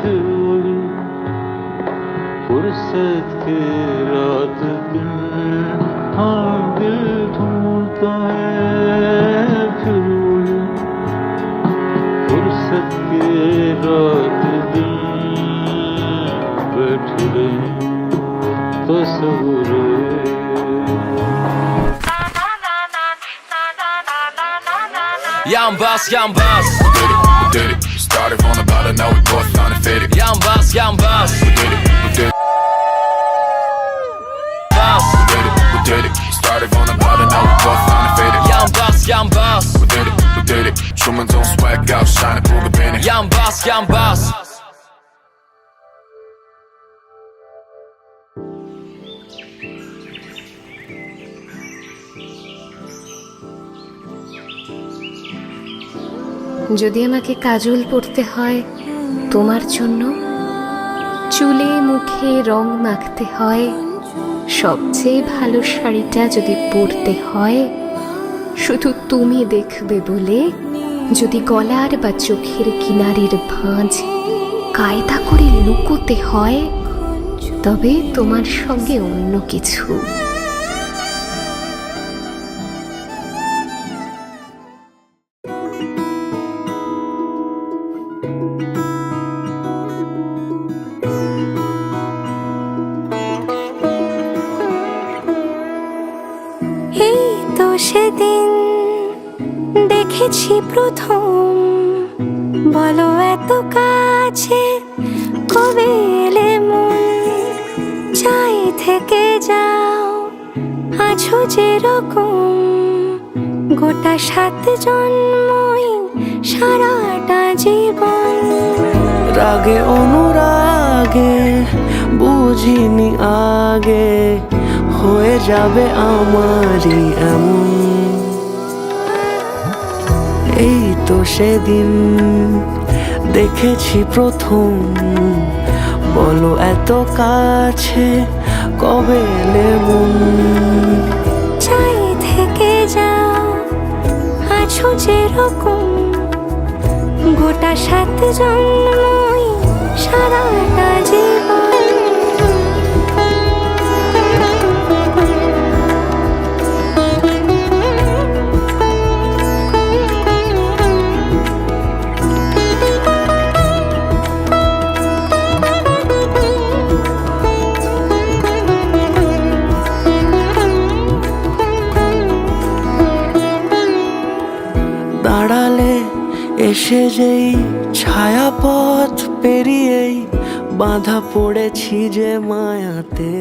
फिर वही फुर्सत के रात दिन, हाँ दिल ढूंढता है फिर वही फुर्सत के रात दिन। बैठ रही तस्वीर Yambas, yambas. We did it. Started from the bottom, now we both trying to fit it. Yambas, yambas. We did it. We did it. We did it. Started from the bottom, now we both trying to fit it. Yambas, yambas. We did it. We did it. Truman's on swag out, shining, pull the penny. Yambas, yambas. যদি আমাকে কাজল পরতে হয় তোমার জন্য, চুলে মুখে রং মাখতে হয়, সবচেয়ে ভালো শাড়িটা যদি পরতে হয় শুধু তুমি দেখবে বলে, যদি গলার বা চোখের কিনারের ভাঁজ কায়দা করে লুকোতে হয়, তবে তোমার সঙ্গে অন্য কিছু। এই তো সেদিন দেখেছি প্রথম, বলো এত কাছে কবে এলে মন, চাই থেকে যাও আছো যেরকম, গোটা 7 জন্মই সারাটা জীবন। রাগে অনুরাগে বুঝিনি আগে, হয়ে যাবে আমারই এমন। এই তো সেদিন দেখেছি প্রথম, বলো এত কাছে কবে এলে মন, চাই থেকে যাও আছো যেরকম, গোটা 7 জন্মই সারাটা জীবন। দাঁড়ালে এসে যেই ছায়াপথ পেরিয়েই বাঁধা পড়েছি যে মায়াতে।